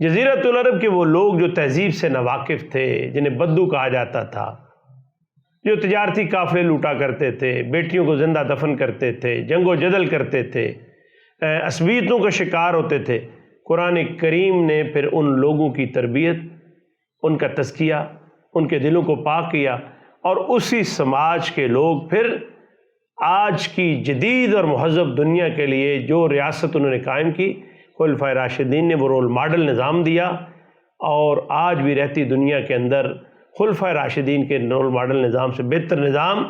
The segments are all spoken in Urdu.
جزیرۃ العرب کے وہ لوگ جو تہذیب سے ناواقف تھے، جنہیں بدو کہا جاتا تھا، جو تجارتی قافلے لوٹا کرتے تھے، بیٹیوں کو زندہ دفن کرتے تھے، جنگ و جدل کرتے تھے، عصبیتوں کا شکار ہوتے تھے، قرآن کریم نے پھر ان لوگوں کی تربیت، ان کا تزکیہ، ان کے دلوں کو پاک کیا، اور اسی سماج کے لوگ پھر آج کی جدید اور مہذب دنیا کے لیے جو ریاست انہوں نے قائم کی، خلفائے راشدین نے وہ رول ماڈل نظام دیا، اور آج بھی رہتی دنیا کے اندر خلفائے راشدین کے رول ماڈل نظام سے بہتر نظام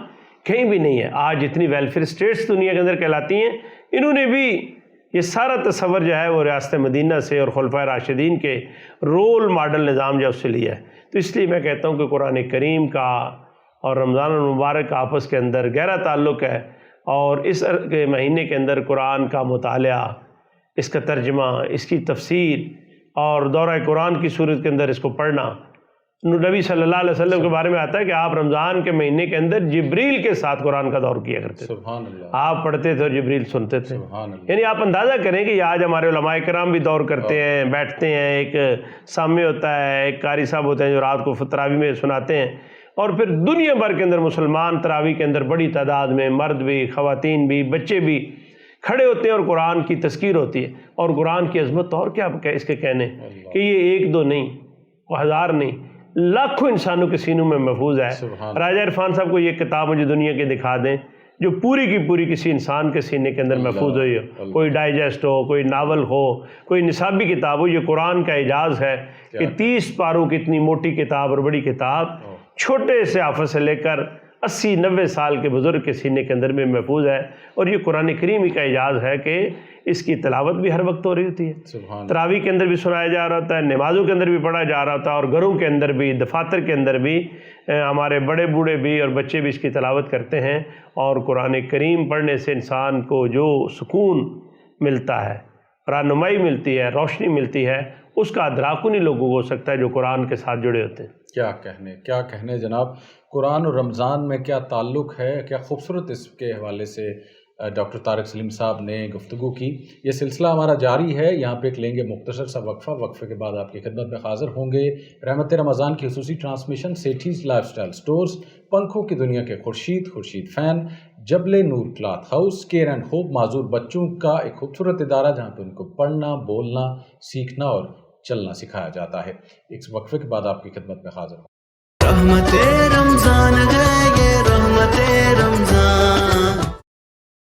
کہیں بھی نہیں ہے۔ آج اتنی ویلفیئر اسٹیٹس دنیا کے اندر کہلاتی ہیں، انہوں نے بھی یہ سارا تصور جو ہے وہ ریاست مدینہ سے اور خلفائے راشدین کے رول ماڈل نظام جو اس سے لیا ہے۔ تو اس لیے میں کہتا ہوں کہ قرآن کریم کا اور رمضان المبارک کا آپس کے اندر گہرا تعلق ہے، اور اس کے مہینے کے اندر قرآن کا مطالعہ، اس کا ترجمہ، اس کی تفسیر، اور دورہ قرآن کی صورت کے اندر اس کو پڑھنا۔ نبی صلی اللہ علیہ وسلم کے بارے میں آتا ہے کہ آپ رمضان کے مہینے کے اندر جبریل کے ساتھ قرآن کا دور کیا کرتے تھے، سبحان اللہ، آپ پڑھتے تھے اور جبریل سنتے تھے۔ سبحان اللہ، یعنی آپ اندازہ کریں کہ آج ہمارے علماء کرام بھی دور کرتے ہیں، بیٹھتے ہیں، ایک سامع ہوتا ہے، ایک قاری صاحب ہوتے ہیں جو رات کو تراویح میں سناتے ہیں، اور پھر دنیا بھر کے اندر مسلمان تراویح کے اندر بڑی تعداد میں مرد بھی، خواتین بھی، بچے بھی کھڑے ہوتے ہیں، اور قرآن کی تذکیر ہوتی ہے، اور قرآن کی عظمت اور کیا اس کے کہنے کہ یہ ایک دو نہیں، وہ ہزار نہیں، لاکھوں انسانوں کے سینوں میں محفوظ ہے۔ راجہ عرفان صاحب کو یہ کتاب مجھے دنیا کے دکھا دیں جو پوری کی پوری کسی انسان کے سینے کے اندر محفوظ ہوئی ہو، کوئی ڈائجسٹ ہو، کوئی ناول ہو، کوئی نصابی کتاب ہو۔ یہ قرآن کا اعجاز ہے کہ 30 پاروں کی اتنی موٹی کتاب اور بڑی کتاب چھوٹے سے حافظ سے لے کر 80-90 سال کے بزرگ کے سینے کے اندر میں محفوظ ہے، اور یہ قرآن کریم کا اعجاز ہے کہ اس کی تلاوت بھی ہر وقت ہو رہی ہوتی ہے، تراویح کے اندر بھی سنایا جا رہا ہوتا ہے، نمازوں کے اندر بھی پڑھا جا رہا ہوتا ہے، اور گھروں کے اندر بھی، دفاتر کے اندر بھی ہمارے بڑے بوڑھے بھی اور بچے بھی اس کی تلاوت کرتے ہیں۔ اور قرآن کریم پڑھنے سے انسان کو جو سکون ملتا ہے، رہنمائی ملتی ہے، روشنی ملتی ہے، اس کا ادراک انہی لوگوں کو ہو سکتا ہے جو قرآن کے ساتھ جڑے ہوتے ہیں۔ کیا کہنے جناب، قرآن اور رمضان میں کیا تعلق ہے، کیا خوبصورت اس کے حوالے سے ڈاکٹر طارق سلیم صاحب نے گفتگو کی۔ یہ سلسلہ ہمارا جاری ہے، یہاں پہ ایک لیں گے مختصر سا وقفہ، وقفے کے بعد آپ کی خدمت میں حاضر ہوں گے۔ رحمت رمضان کی خصوصی transmission Sethi's lifestyle stores, پنکھوں کی دنیا کے Khurshid fan, Jabal Noor cloth house, care and hope, معذور بچوں کا ایک خوبصورت ادارہ جہاں پہ ان کو پڑھنا، بولنا، سیکھنا اور چلنا سکھایا جاتا ہے۔ اس وقفے کے بعد آپ کی خدمت میں حاضر ہوں۔ رحمت رمضان ہے یہ رحمت رمضان۔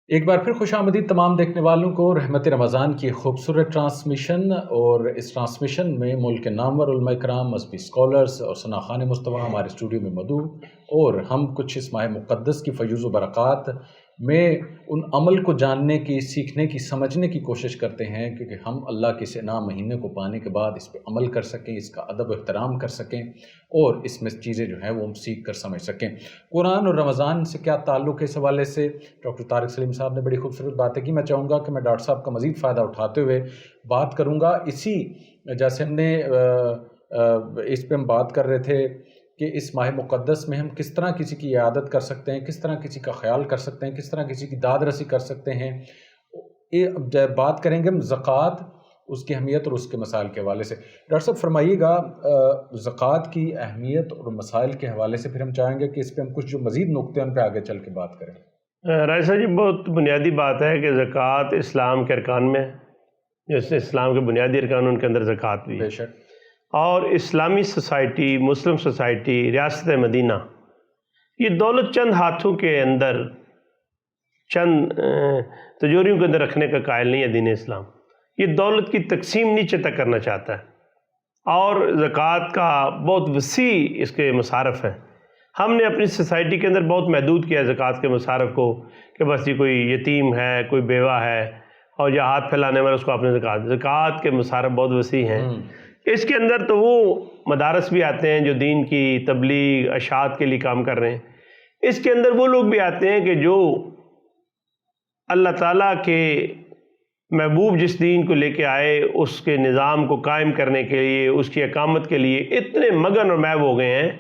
ایک بار پھر خوش آمدید تمام دیکھنے والوں کو رحمت رمضان کی خوبصورت ٹرانسمیشن، اور اس ٹرانسمیشن میں ملک کے نامور علماء کرام، مذہبی اسکالرز اور ثناخوان مصطفیٰ ہمارے اسٹوڈیو میں موجود، اور ہم کچھ اس ماہ مقدس کی فیوز و برکات میں ان عمل کو جاننے کی، سیکھنے کی، سمجھنے کی کوشش کرتے ہیں کیونکہ ہم اللہ کے اس انعام مہینے کو پانے کے بعد اس پہ عمل کر سکیں، اس کا ادب و احترام کر سکیں، اور اس میں چیزیں جو ہیں وہ ہم سیکھ کر سمجھ سکیں۔ قرآن اور رمضان سے کیا تعلق ہے، اس حوالے سے ڈاکٹر طارق سلیم صاحب نے بڑی خوبصورت باتیں کی۔ میں چاہوں گا کہ میں ڈاکٹر صاحب کا مزید فائدہ اٹھاتے ہوئے بات کروں گا، اسی جیسے ہم نے اس پہ ہم بات کر رہے تھے کہ اس ماہ مقدس میں ہم کس طرح کسی کی عیادت کر سکتے ہیں، کس طرح کسی کا خیال کر سکتے ہیں، کس طرح کسی کی داد رسی کر سکتے ہیں۔ بات کریں گے ہم زکوٰۃ، اس کی اہمیت اور اس کے مسائل کے حوالے سے۔ ڈاکٹر صاحب فرمائیے گا زکوٰۃ کی اہمیت اور مسائل کے حوالے سے، پھر ہم چاہیں گے کہ اس پہ ہم کچھ جو مزید نقطے ان پہ آگے چل کے بات کریں۔ رائسہ جی، بہت بنیادی بات ہے کہ زکوٰۃ اسلام کے ارکان میں، جیسے اسلام کے بنیادی ارکان ان کے اندر زکوٰۃ بھی ہے۔ بے شک۔ اور اسلامی سوسائٹی، مسلم سوسائٹی، ریاست مدینہ، یہ دولت چند ہاتھوں کے اندر، چند تجوریوں کے اندر رکھنے کا قائل نہیں ہے دین اسلام۔ یہ دولت کی تقسیم نیچے تک کرنا چاہتا ہے، اور زکوٰۃ کا بہت وسیع اس کے مصارف ہیں۔ ہم نے اپنی سوسائٹی کے اندر بہت محدود کیا ہے زکوٰۃ کے مصارف کو، کہ بس یہ کوئی یتیم ہے، کوئی بیوہ ہے، اور یا ہاتھ پھیلانے والا اس کو آپ نے زکوٰۃ کے مصارف بہت وسیع ہیں۔ اس کے اندر تو وہ مدارس بھی آتے ہیں جو دین کی تبلیغ، اشاعت کے لیے کام کر رہے ہیں۔ اس کے اندر وہ لوگ بھی آتے ہیں کہ جو اللہ تعالیٰ کے محبوب جس دین کو لے کے آئے، اس کے نظام کو قائم کرنے کے لیے، اس کی اقامت کے لیے اتنے مگن اور محو ہو گئے ہیں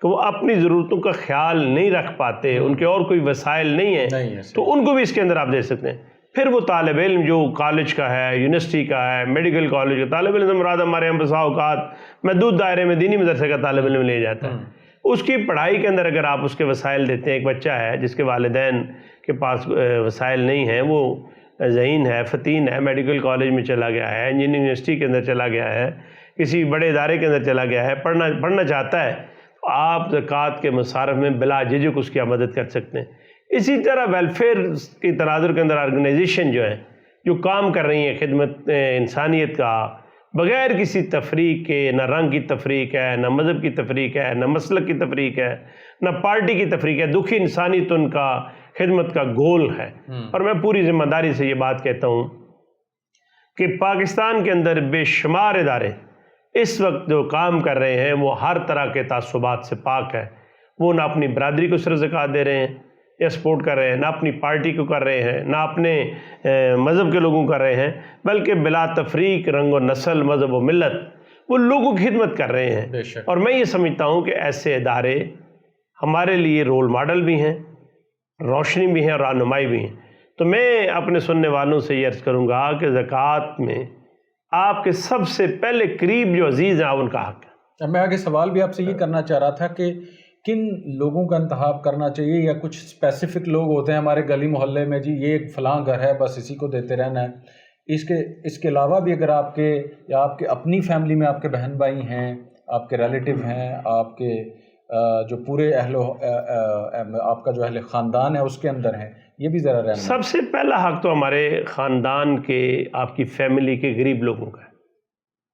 کہ وہ اپنی ضرورتوں کا خیال نہیں رکھ پاتے، ان کے اور کوئی وسائل نہیں ہیں، تو ان کو بھی اس کے اندر آپ دیکھ سکتے ہیں۔ پھر وہ طالب علم جو کالج کا ہے، یونیورسٹی کا ہے، میڈیکل کالج کا طالب علم، مراد ہمارے یہاں بسا اوقات محدود دائرے میں دینی مدرسے کا طالب علم لے جاتا ہے، اس کی پڑھائی کے اندر اگر آپ اس کے وسائل دیتے ہیں، ایک بچہ ہے جس کے والدین کے پاس وسائل نہیں ہیں، وہ ذہین ہے، فتین ہے، میڈیکل کالج میں چلا گیا ہے، انجینئرنگ یونیورسٹی کے اندر چلا گیا ہے، کسی بڑے ادارے کے اندر چلا گیا ہے، پڑھنا چاہتا ہے، تو آپ زکوٰۃ کے مصارف میں بلا جھجک اس کی مدد کر سکتے ہیں۔ اسی طرح ویلفیئر کی تناظر کے اندر آرگنائزیشن جو ہیں، جو کام کر رہی ہیں خدمت انسانیت کا، بغیر کسی تفریق کے، نہ رنگ کی تفریق ہے، نہ مذہب کی تفریق ہے، نہ مسلک کی تفریق ہے، نہ پارٹی کی تفریق ہے، دکھی انسانیت ان کا خدمت کا گول ہے۔ اور میں پوری ذمہ داری سے یہ بات کہتا ہوں کہ پاکستان کے اندر بے شمار ادارے اس وقت جو کام کر رہے ہیں وہ ہر طرح کے تعصبات سے پاک ہے۔ وہ نہ اپنی برادری کو صرف زکوٰۃ دے رہے ہیں یا سپورٹ کر رہے ہیں، نہ اپنی پارٹی کو کر رہے ہیں، نہ اپنے مذہب کے لوگوں کو کر رہے ہیں، بلکہ بلا تفریق رنگ و نسل، مذہب و ملت وہ لوگوں کی خدمت کر رہے ہیں۔ اور میں یہ سمجھتا ہوں کہ ایسے ادارے ہمارے لیے رول ماڈل بھی ہیں، روشنی بھی ہیں اور رہنمائی بھی ہیں۔ تو میں اپنے سننے والوں سے یہ عرض کروں گا کہ زکوٰۃ میں آپ کے سب سے پہلے قریب جو عزیز ہیں آپ ان کا حق ہے۔ میں آگے سوال بھی آپ سے یہ کرنا چاہ رہا تھا کہ کن لوگوں کا انتخاب کرنا چاہیے، یا کچھ اسپیسیفک لوگ ہوتے ہیں ہمارے گلی محلے میں، جی یہ ایک فلاں گھر ہے بس اسی کو دیتے رہنا ہے، اس کے علاوہ بھی اگر آپ کے یا آپ کے اپنی فیملی میں آپ کے بہن بھائی ہیں، آپ کے ریلیٹیو ہیں، آپ کے جو پورے آپ کا جو اہل خاندان ہے اس کے اندر ہیں، یہ بھی ذرا رہنا۔ سب سے پہلا حق تو ہمارے خاندان کے، آپ کی فیملی کے غریب لوگوں کا ہے،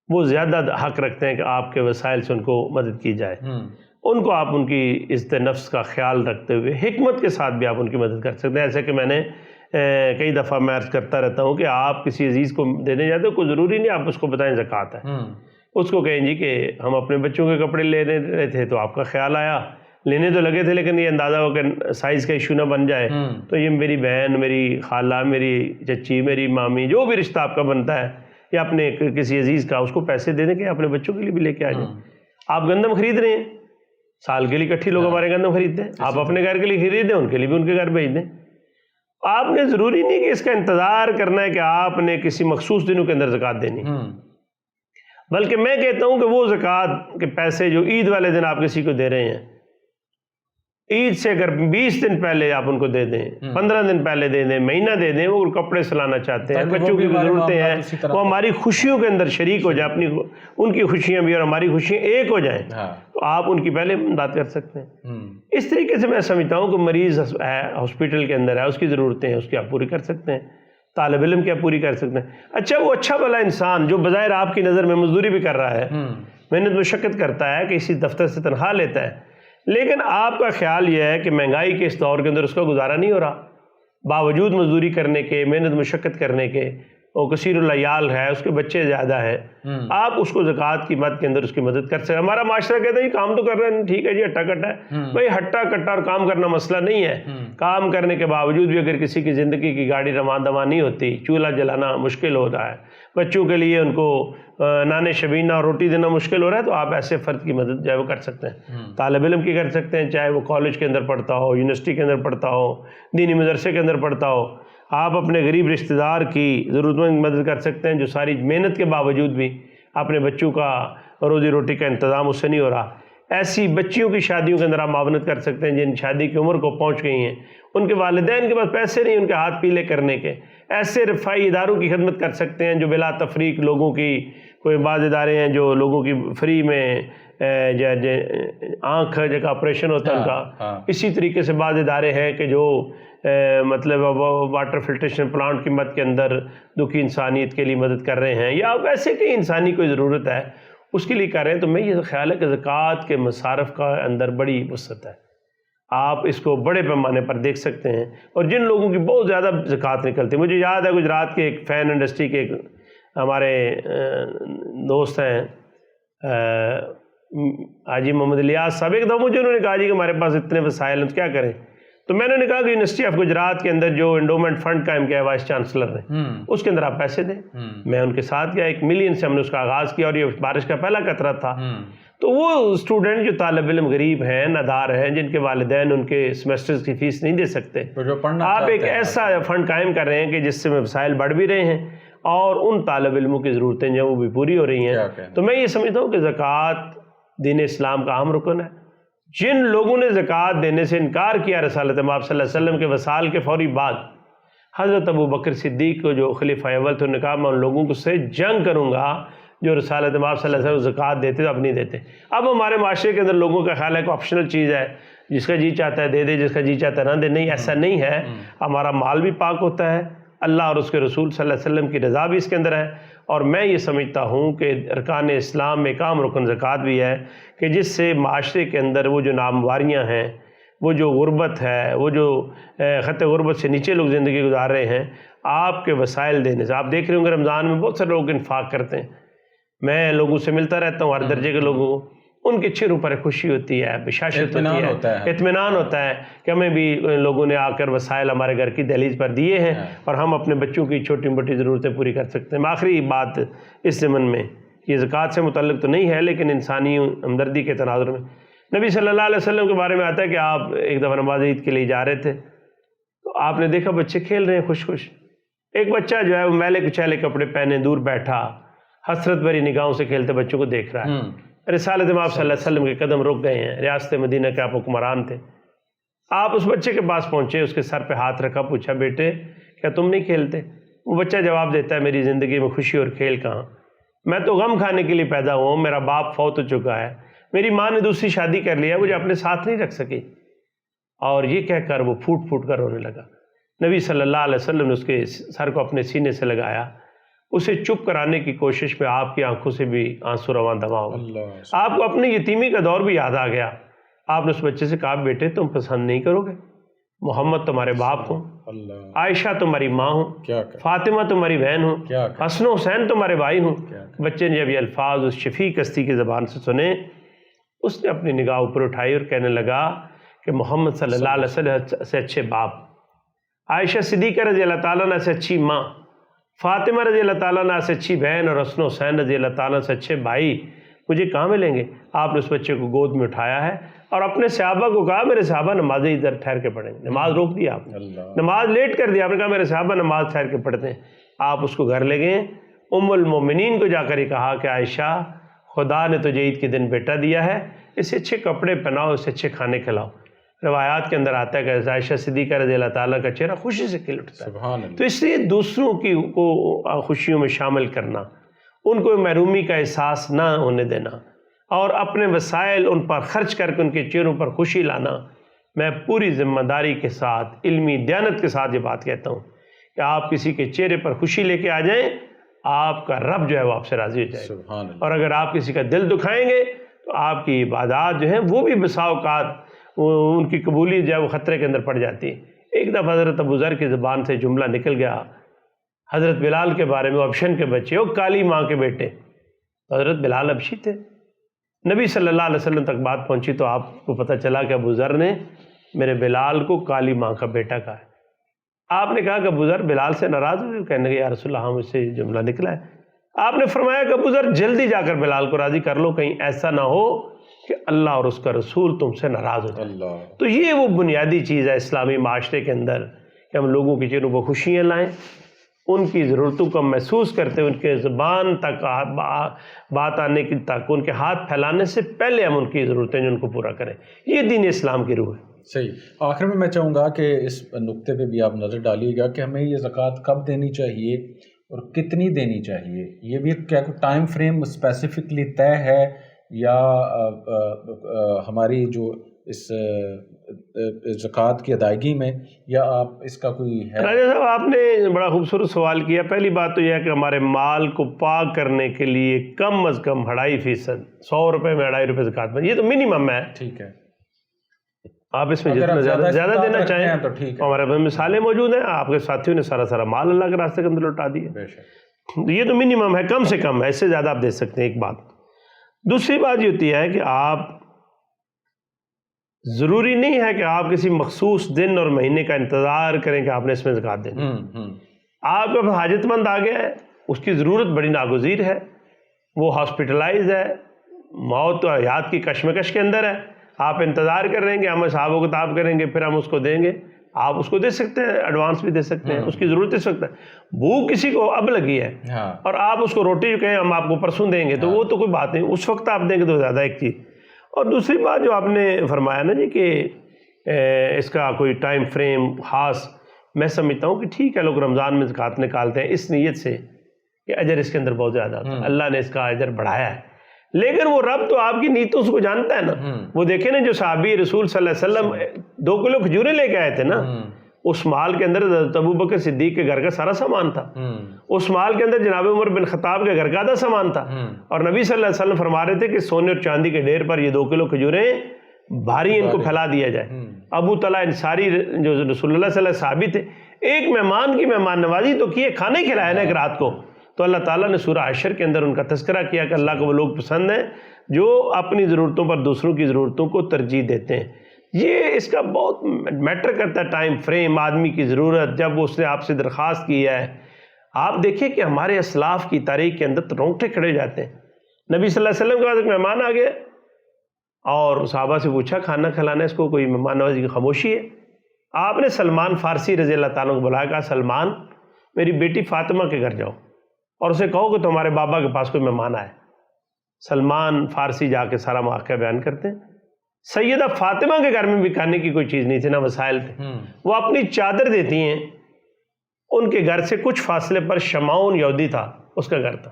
وہ زیادہ حق رکھتے ہیں کہ آپ کے وسائل سے ان کو مدد کی جائے، ان کو آپ ان کی عزت نفس کا خیال رکھتے ہوئے حکمت کے ساتھ بھی آپ ان کی مدد کر سکتے ہیں۔ ایسے کہ میں نے کئی دفعہ میں عرض کرتا رہتا ہوں کہ آپ کسی عزیز کو دینے جاتے ہو، کوئی ضروری نہیں آپ اس کو بتائیں زکوٰۃ ہے، اس کو کہیں جی کہ ہم اپنے بچوں کے کپڑے لینے رہے تھے تو آپ کا خیال آیا، لینے تو لگے تھے لیکن یہ اندازہ ہو کہ سائز کا ایشو نہ بن جائے، تو یہ میری بہن، میری خالہ، میری چچی، میری مامی، جو بھی رشتہ آپ کا بنتا ہے یا اپنے کسی عزیز کا، اس کو پیسے دے دیں کہ اپنے بچوں کے لیے بھی لے کے آ جائیں۔ آپ گندم خرید رہے ہیں، سال کے لیے اکٹھی لوگ ہمارے گندم خریدتے ہیں، آپ اپنے گھر کے لیے خریدیں، ان کے لیے بھی ان کے گھر بھیج دیں۔ آپ نے ضروری نہیں کہ اس کا انتظار کرنا ہے کہ آپ نے کسی مخصوص دنوں کے اندر زکوٰۃ دینی، بلکہ میں کہتا ہوں کہ وہ زکوٰۃ کے پیسے جو عید والے دن آپ کسی کو دے رہے ہیں، عید سے اگر 20 دن پہلے آپ ان کو دے دیں، 15 دن پہلے دے دیں، مہینہ دے دیں، وہ کپڑے سلانا چاہتے ہیں، بچوں کی ضرورتیں ہیں، وہ ہماری خوشیوں کے اندر شریک ہو جائیں، اپنی ان کی خوشیاں بھی اور ہماری خوشیاں ایک ہو جائیں، تو آپ ان کی پہلے امداد کر سکتے ہیں۔ اس طریقے سے میں سمجھتا ہوں کہ مریض ہے، ہاسپٹل کے اندر ہے، اس کی ضرورتیں ہیں، اس کی آپ پوری کر سکتے ہیں، طالب علم کی آپ پوری کر سکتے ہیں۔ اچھا وہ اچھا بھلا انسان جو بظاہر آپ کی نظر میں مزدوری بھی کر رہا ہے، محنت مشقت کرتا ہے، کہ اسی دفتر سے تنخواہ لیتا ہے، لیکن آپ کا خیال یہ ہے کہ مہنگائی کے اس دور کے اندر اس کا گزارا نہیں ہو رہا، باوجود مزدوری کرنے کے، محنت مشقت کرنے کے، وہ کثیر العیال ہے، اس کے بچے زیادہ ہیں، آپ اس کو زکوٰۃ کی مد کے اندر اس کی مدد کر سکتے ہیں۔ ہمارا معاشرہ کہتا ہے جی کام تو کر رہے ہیں، ٹھیک ہے جی ہٹا کٹا ہے، بھائی ہٹا کٹا اور کام کرنا مسئلہ نہیں ہے، کام کرنے کے باوجود بھی اگر کسی کی زندگی کی گاڑی رواں دواں نہیں ہوتی، چولہا جلانا مشکل ہو رہا ہے، بچوں کے لیے ان کو نان شبینہ اور روٹی دینا مشکل ہو رہا ہے، تو آپ ایسے فرد کی مدد جو ہے وہ کر سکتے ہیں، طالب علم کی کر سکتے ہیں، چاہے وہ کالج کے اندر پڑھتا ہو، یونیورسٹی کے اندر پڑھتا ہو، دینی مدرسے کے اندر پڑھتا ہو، آپ اپنے غریب رشتہ دار کی ضرورت مند مدد کر سکتے ہیں جو ساری محنت کے باوجود بھی اپنے بچوں کا روزی روٹی کا انتظام اس سے نہیں ہو رہا۔ ایسی بچیوں کی شادیوں کے اندر آپ معاونت کر سکتے ہیں جن شادی کی عمر کو پہنچ گئی ہیں، ان کے والدین کے پاس پیسے نہیں ان کے ہاتھ پیلے کرنے کے، ایسے رفاہی اداروں کی خدمت کر سکتے ہیں جو بلا تفریق لوگوں کی، کوئی بعض ادارے ہیں جو لوگوں کی فری میں آنکھ جگہ آپریشن ہوتا ہے ان کا، اسی طریقے سے بعض ادارے ہیں کہ جو مطلب واٹر فلٹریشن پلانٹ کی مد کے اندر دکھی انسانیت کے لیے مدد کر رہے ہیں، یا ویسے کہ انسانی کوئی ضرورت ہے اس کے لیے کر رہے ہیں۔ تو میں یہ خیال ہے کہ زکوٰۃ کے مصارف کا اندر بڑی وسعت ہے، آپ اس کو بڑے پیمانے پر دیکھ سکتے ہیں، اور جن لوگوں کی بہت زیادہ زکوٰۃ نکلتی ہے، مجھے یاد ہے گجرات کے ایک فین انڈسٹری کے ایک ہمارے دوست ہیں حاجی محمد الیاس صاحب، ایک دفعہ مجھے انہوں نے کہا جی کہ ہمارے پاس اتنے وسائل ہیں تو کیا کریں، تو میں نے کہا کہ یونیورسٹی آف گجرات کے اندر جو انڈومنٹ فنڈ قائم کیا ہے وائس چانسلر نے، اس کے اندر آپ پیسے دیں۔ میں ان کے ساتھ گیا، 1 ملین سے ہم نے اس کا آغاز کیا، اور یہ بارش کا پہلا قطرہ تھا، تو وہ اسٹوڈنٹ جو طالب علم غریب ہیں، نادار ہیں، جن کے والدین ان کے سیمسٹرز کی فیس نہیں دے سکتے، جو پڑھنا آپ ایک چاہتے ہیں، ایسا فنڈ قائم کر رہے ہیں کہ جس سے وسائل بڑھ بھی رہے ہیں اور ان طالب علموں کی ضرورتیں جو وہ بھی پوری ہو رہی ہیں۔ تو میں یہ سمجھتا ہوں کہ زکوٰۃ دین اسلام کا اہم رکن ہے۔ جن لوگوں نے زکوٰۃ دینے سے انکار کیا رسالت مآب صلی اللہ علیہ وسلم کے وصال کے فوری بعد، حضرت ابو بکر صدیق کو جو خلیفہ اول تھے، انہوں نے کہا میں ان لوگوں کو سے جنگ کروں گا جو رسالت مآب صلی اللہ علیہ وسلم زکوٰۃ دیتے تو اب نہیں دیتے۔ اب ہمارے معاشرے کے اندر لوگوں کا خیال ہے کہ آپشنل چیز ہے، جس کا جی چاہتا ہے دے دے، جس کا جی چاہتا ہے نہ دے۔ نہیں، ایسا نہیں ہے۔ ہمارا مال بھی پاک ہوتا ہے، اللہ اور اس کے رسول صلی اللہ علیہ وسلم کی رضا بھی اس کے اندر ہے، اور میں یہ سمجھتا ہوں کہ ارکان اسلام میں ایک عام رکن زکوٰۃ بھی ہے کہ جس سے معاشرے کے اندر وہ جو نامواریاں ہیں، وہ جو غربت ہے، وہ جو خط غربت سے نیچے لوگ زندگی گزار رہے ہیں، آپ کے وسائل دینے سے، آپ دیکھ رہے ہوں گے رمضان میں بہت سارے لوگ انفاق کرتے ہیں، میں لوگوں سے ملتا رہتا ہوں ہر درجے کے لوگوں کو، ان کے چہروں پر خوشی ہوتی ہے، بشاشت ہوتی ہے، اطمینان ہوتا ہے کہ ہمیں بھی لوگوں نے آ کر وسائل ہمارے گھر کی دہلیز پر دیے ہیں اور ہم اپنے بچوں کی چھوٹی موٹی ضرورتیں پوری کر سکتے ہیں۔ آخری بات اس ضمن میں، یہ زکوٰۃ سے متعلق تو نہیں ہے لیکن انسانی ہمدردی کے تناظر میں، نبی صلی اللہ علیہ وسلم کے بارے میں آتا ہے کہ آپ ایک دفعہ نماز عید کے لیے جا رہے تھے تو آپ نے دیکھا بچے کھیل رہے ہیں خوش خوش، ایک بچہ جو ہے وہ میلے کچیلے کپڑے پہنے دور بیٹھا حسرت بھری نگاہوں سے کھیلتے بچوں کو دیکھ رہا ہے۔ رسالت مآب صلی اللہ علیہ وسلم کے قدم رک گئے ہیں، ریاست مدینہ کے آپ حکمران تھے، آپ اس بچے کے پاس پہنچے، اس کے سر پہ ہاتھ رکھا، پوچھا بیٹے کیا تم نہیں کھیلتے؟ وہ بچہ جواب دیتا ہے میری زندگی میں خوشی اور کھیل کہاں، میں تو غم کھانے کے لیے پیدا ہوا ہوں، میرا باپ فوت ہو چکا ہے، میری ماں نے دوسری شادی کر لیا، مجھے اپنے ساتھ نہیں رکھ سکی۔ اور یہ کہہ کر وہ پھوٹ پھوٹ کر رونے لگا۔ نبی صلی اللہ علیہ وسلم نے اس کے سر کو اپنے سینے سے لگایا، اسے چپ کرانے کی کوشش میں آپ کی آنکھوں سے بھی آنسو رواں دماغ ہو، آپ کو اپنی یتیمی کا دور بھی یاد آ گیا۔ آپ نے اس بچے سے کہا بیٹے تم پسند نہیں کرو گے، محمد تمہارے باپ ہوں، عائشہ تمہاری ماں ہوں، فاطمہ تمہاری بہن ہوں، حسن و حسین تمہارے بھائی ہوں۔ بچے نے جب یہ الفاظ اس شفیق ہستی کی زبان سے سنے، اس نے اپنی نگاہ اوپر اٹھائی اور کہنے لگا کہ محمد صلی اللہ علیہ وسلم سے اچھے باپ، عائشہ صدیقہ رضی اللہ تعالیٰ عنہ سے اچھی ماں، فاطمہ رضی اللہ تعالیٰ عنہ سے اچھی بہن اور حسن و حسین رضی اللہ تعالیٰ سے اچھے بھائی مجھے کہاں ملیں گے؟ آپ نے اس بچے کو گود میں اٹھایا ہے اور اپنے صحابہ کو کہا میرے صحابہ نماز ادھر ٹھہر کے پڑھیں گے، نماز روک دیا آپ نے، نماز لیٹ کر دیا، آپ نے کہا میرے صحابہ نماز ٹھہر کے پڑھتے ہیں۔ آپ اس کو گھر لے گئے، ام المومنین کو جا کر یہ کہا کہ عائشہ خدا نے تجھے عید کے دن بیٹا دیا ہے، اسے اچھے کپڑے پہناؤ، اسے اچھے کھانے کھلاؤ۔ روایات کے اندر آتا ہے کہ عائشہ صدیقہ رضی اللہ تعالیٰ کا چہرہ خوشی سے کھل اٹھتا ہے۔ تو اس لیے دوسروں کی کو خوشیوں میں شامل کرنا، ان کو محرومی کا احساس نہ ہونے دینا اور اپنے وسائل ان پر خرچ کر کے ان کے چہروں پر خوشی لانا، میں پوری ذمہ داری کے ساتھ علمی دیانت کے ساتھ یہ بات کہتا ہوں کہ آپ کسی کے چہرے پر خوشی لے کے آ جائیں، آپ کا رب جو ہے وہ آپ سے راضی ہو جائے گا، اور اگر آپ کسی کا دل دکھائیں گے تو آپ کی عبادات جو ہیں وہ بھی بسا اوقات ان کی قبولیت جو ہے وہ خطرے کے اندر پڑ جاتی ہے۔ ایک دفعہ حضرت ابو ذر کی زبان سے جملہ نکل گیا حضرت بلال کے بارے میں، ابشن کے بچے، وہ کالی ماں کے بیٹے، حضرت بلال ابشی تھے۔ نبی صلی اللہ علیہ وسلم تک بات پہنچی تو آپ کو پتہ چلا کہ ابو ذر نے میرے بلال کو کالی ماں کا بیٹا کہا ہے۔ آپ نے کہا کہ ابو ذر بلال سے ناراض ہوئے؟ کہنے لگے یا رسول اللہ ہم اس سے جملہ نکلا ہے۔ آپ نے فرمایا کہ ابو ذر جلدی جا کر بلال کو راضی کر لو، کہیں ایسا نہ ہو کہ اللہ اور اس کا رسول تم سے ناراض ہو جائے۔ تو یہ وہ بنیادی چیز ہے اسلامی معاشرے کے اندر کہ ہم لوگوں کی چہروں پر خوشیاں لائیں، ان کی ضرورتوں کو محسوس کرتے ان کے زبان تک بات آنے کی تک، ان کے ہاتھ پھیلانے سے پہلے ہم ان کی ضرورتیں جو ان کو پورا کریں۔ یہ دین اسلام کی روح ہے۔ صحیح۔ آخر میں چاہوں گا کہ اس نقطے پہ بھی آپ نظر ڈالیے گا کہ ہمیں یہ زکوٰۃ کب دینی چاہیے اور کتنی دینی چاہیے، یہ بھی کیا کوئی ٹائم فریم اسپیسیفکلی طے ہے یا ہماری جو اس زکوٰۃ کی ادائیگی میں، یا آپ اس کا کوئی ہے؟ راجہ صاحب آپ نے بڑا خوبصورت سوال کیا۔ پہلی بات تو یہ ہے کہ ہمارے مال کو پاک کرنے کے لیے کم از کم 2.5%، 100 روپے میں 2.5 روپے زکوٰۃ بن، یہ تو منیمم ہے۔ ٹھیک ہے، آپ اس میں جتنا زیادہ دینا چاہیں تو ٹھیک ہے، ہمارے پاس مثالیں موجود ہیں، آپ کے ساتھیوں نے سارا مال اللہ کے راستے کے اندر لوٹا دیا۔ بے شک، یہ تو منیمم ہے، کم سے کم ہے، اس سے زیادہ آپ دے سکتے ہیں۔ ایک بات دوسری بات یہ ہوتی ہے کہ آپ ضروری نہیں ہے کہ آپ کسی مخصوص دن اور مہینے کا انتظار کریں کہ آپ نے اس میں زکوٰۃ دینی۔ آپ کا حاجت مند آ گیا ہے، اس کی ضرورت بڑی ناگزیر ہے، وہ ہاسپٹلائز ہے، موت اور حیات کی کشمکش کے اندر ہے، آپ انتظار کر رہے ہیں کہ ہم حساب و کتاب کریں گے پھر ہم اس کو دیں گے. آپ اس کو دے سکتے ہیں، ایڈوانس بھی دے سکتے ہیں، اس کی ضرورت اس وقت ہے. بھوک کسی کو اب لگی ہے اور آپ اس کو روٹی کہیں ہم آپ کو پرسوں دیں گے تو وہ تو کوئی بات نہیں، اس وقت آپ دیں گے تو زیادہ ایک چیز. اور دوسری بات جو آپ نے فرمایا نا جی کہ اس کا کوئی ٹائم فریم خاص، میں سمجھتا ہوں کہ ٹھیک ہے لوگ رمضان میں زکوٰۃ نکالتے ہیں اس نیت سے کہ اجر اس کے اندر بہت زیادہ ہوتا ہے، اللہ نے اس کا اجر بڑھایا ہے، لیکن وہ رب تو آپ کی نیتوں سے کو جانتا ہے نا. وہ دیکھیں نا جو صحابی رسول صلی اللہ علیہ وسلم 2 کلو کھجوریں لے کے آئے تھے نا، اس مال کے اندر حضرت ابوبکر صدیق کے گھر کا سارا سامان تھا، اس مال کے اندر جناب عمر بن خطاب کے گھر کا آدھا سامان تھا، اور نبی صلی اللہ علیہ وسلم فرما رہے تھے کہ سونے اور چاندی کے ڈھیر پر یہ 2 کلو کھجوریں بھاری ان کو پھیلا دیا جائے. ابو طلحہ انصاری جو رسول اللہ صلی اللہ علیہ وسلم صحابی تھے، ایک مہمان کی مہمان نوازی تو کیے، کھانے کھلائے نا ایک رات کو. تو اللہ تعالیٰ نے سورہ حشر کے اندر ان کا تذکرہ کیا کہ اللہ کو وہ لوگ پسند ہیں جو اپنی ضرورتوں پر دوسروں کی ضرورتوں کو ترجیح دیتے ہیں. یہ اس کا بہت میٹر کرتا ہے ٹائم فریم، آدمی کی ضرورت جب اس نے آپ سے درخواست کی ہے. آپ دیکھیں کہ ہمارے اسلاف کی تاریخ کے اندر رونگٹے کھڑے جاتے ہیں. نبی صلی اللہ علیہ وسلم کے پاس ایک مہمان آ گئے اور صحابہ سے پوچھا کھانا کھلانا اس کو، کوئی مہمان نوازی کی خاموشی ہے. آپ نے سلمان فارسی رضی اللہ تعالیٰ کو بلایا، کہا سلمان میری بیٹی فاطمہ کے گھر جاؤ اور اسے کہو کہ تمہارے بابا کے پاس کوئی مہمان آئے. سلمان فارسی جا کے سارا واقعہ بیان کرتے ہیں. سیدہ فاطمہ کے گھر میں بھی کھانے کی کوئی چیز نہیں تھی، نہ وسائل تھے. وہ اپنی چادر دیتی ہیں، ان کے گھر سے کچھ فاصلے پر شمعون یہودی تھا، اس کا گھر تھا،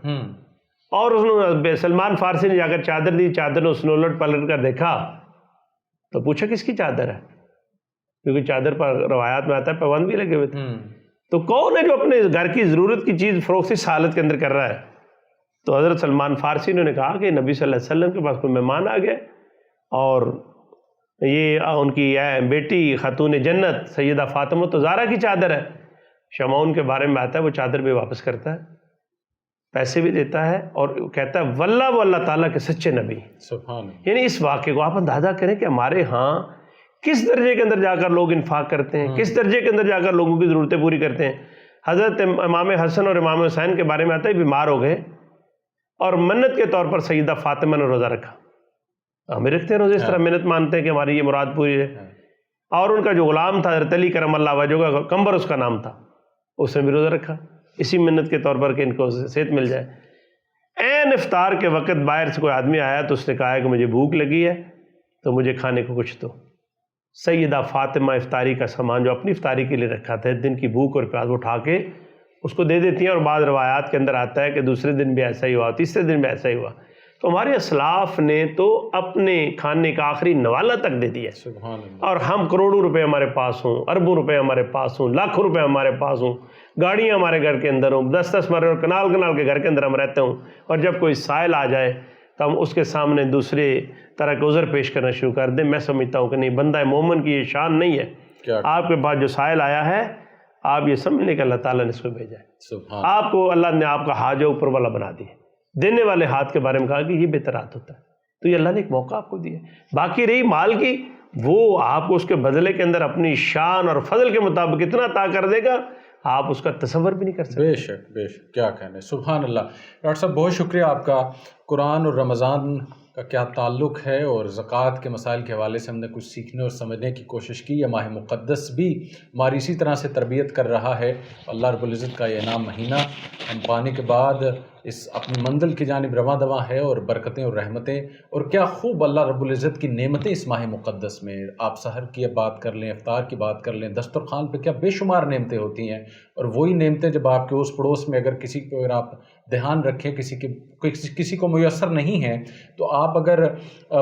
اور اس نے سلمان فارسی نے جا کر چادر دی. چادر نے اس نے الٹ پلٹ کر دیکھا تو پوچھا کس کی چادر ہے، کیونکہ چادر پر روایات میں آتا ہے پیوند بھی لگے ہوئے تھے. تو کون ہے جو اپنے گھر کی ضرورت کی چیز فروخت اس حالت کے اندر کر رہا ہے؟ تو حضرت سلمان فارسی نے کہا کہ نبی صلی اللہ علیہ وسلم کے پاس کوئی مہمان آ گئے اور یہ ان کی بیٹی خاتون جنت سیدہ فاطمہ تو زہرا کی چادر ہے. شمعون کے بارے میں آتا ہے وہ چادر بھی واپس کرتا ہے، پیسے بھی دیتا ہے اور کہتا ہے واللہ وہ اللہ تعالیٰ کے سچے نبی. سبحان. یعنی اس واقعے کو آپ اندازہ کریں کہ ہمارے ہاں کس درجے کے اندر جا کر لوگ انفاق کرتے ہیں، کس درجے کے اندر جا کر لوگوں کی ضرورتیں پوری کرتے ہیں. حضرت امام حسن اور امام حسین کے بارے میں آتا ہے بیمار ہو گئے اور منت کے طور پر سیدہ فاطمہ نے روزہ رکھا. ہم رکھتے ہیں روزے، اس طرح منت مانتے ہیں کہ ہماری یہ مراد پوری ہے. اور ان کا جو غلام تھا حضرت علی کرم اللہ وجہہ کا، کمبر اس کا نام تھا، اس نے بھی روزہ رکھا اسی منت کے طور پر کہ ان کو صحت مل جائے. عین افطار کے وقت باہر سے کوئی آدمی آیا تو اس نے کہا کہ مجھے بھوک لگی ہے تو مجھے کھانے کو کچھ دو. سیدہ فاطمہ افطاری کا سامان جو اپنی افطاری کے لیے رکھا تھا، دن کی بھوک اور پیاس اٹھا کے اس کو دے دیتی ہیں. اور بعض روایات کے اندر آتا ہے کہ دوسرے دن بھی ایسا ہی ہوا، تیسرے دن بھی ایسا ہی ہوا. تو ہمارے اسلاف نے تو اپنے کھانے کا آخری نوالہ تک دے دیا. سبحان اللہ. اور ہم کروڑوں روپے ہمارے پاس ہوں، اربوں روپے ہمارے پاس ہوں، لاکھوں روپے ہمارے پاس ہوں، گاڑیاں ہمارے گھر کے اندر ہوں، 10 مرے اور کنال کے گھر کے اندر ہم رہتے ہوں، اور جب کوئی سائل آ جائے تو ہم اس کے سامنے دوسرے طرح کے عذر پیش کرنا شروع کر دیں. میں سمجھتا ہوں کہ نہیں، بندہ مومن کی یہ شان نہیں ہے. آپ کے پاس جو سائل آیا ہے آپ یہ سمجھنے کہ اللہ تعالیٰ نے اس کو بھیجا ہے. آپ کو اللہ نے آپ کا ہاتھ اوپر والا بنا دیا. دینے والے ہاتھ کے بارے میں کہا کہ یہ بہترات ہوتا ہے، تو یہ اللہ نے ایک موقع آپ کو دیا. باقی رہی مال کی، وہ آپ کو اس کے بدلے کے اندر اپنی شان اور فضل کے مطابق اتنا عطا کر دے گا آپ اس کا تصور بھی نہیں کر سکتے. بے شک بے شک، کیا کہنے. سبحان اللہ. ڈاکٹر صاحب بہت شکریہ آپ کا. قرآن اور رمضان کا کیا تعلق ہے اور زکوٰۃ کے مسائل کے حوالے سے ہم نے کچھ سیکھنے اور سمجھنے کی کوشش کی. یہ ماہ مقدس بھی ہماری اسی طرح سے تربیت کر رہا ہے. اللہ رب العزت کا یہ انعام مہینہ ہم پانے کے بعد اس اپنی منزل کی جانب رواں دواں ہے، اور برکتیں اور رحمتیں اور کیا خوب اللہ رب العزت کی نعمتیں اس ماہ مقدس میں. آپ سحر کی بات کر لیں، افطار کی بات کر لیں، دسترخوان پہ کیا بے شمار نعمتیں ہوتی ہیں. اور وہی نعمتیں جب آپ کے اس پڑوس میں اگر کسی کو اگر آپ دھیان رکھیں، کسی کو میسر نہیں ہیں، تو آپ اگر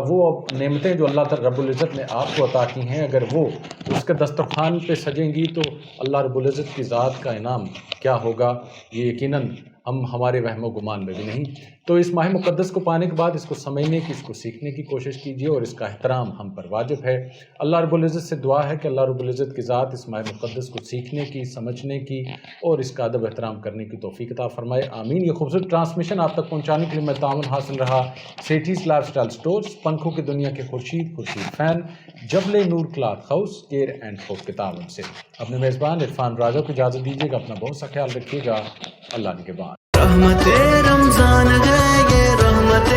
وہ نعمتیں جو اللہ تعالی رب العزت نے آپ کو عطا کی ہیں اگر وہ اس کے دسترخوان پہ سجیں گی تو اللہ رب العزت کی ذات کا انعام کیا ہوگا، یہ یقیناً ہم ہمارے وہم و گمان میں بھی نہیں. تو اس ماہ مقدس کو پانے کے بعد اس کو سمجھنے کی، اس کو سیکھنے کی کوشش کیجیے، اور اس کا احترام ہم پر واجب ہے. اللہ رب العزت سے دعا ہے کہ اللہ رب العزت کی ذات اس ماہ مقدس کو سیکھنے کی، سمجھنے کی اور اس کا ادب احترام کرنے کی توفیق عطا فرمائے. آمین. یہ خوبصورت ٹرانسمیشن آپ تک پہنچانے کے لیے میں تعاون حاصل رہا سیٹیز لائف اسٹائل اسٹورز، پنکھوں کی دنیا کے Khurshid fan, Jabal Noor cloth house, care and hope کے تعاون سے. اپنے میزبان عرفان راجہ کو اجازت دیجیے گا. اپنا بہت سا خیال رکھیے گا. اللہ نگہبان. رحمت رمضان ہے یہ رحمت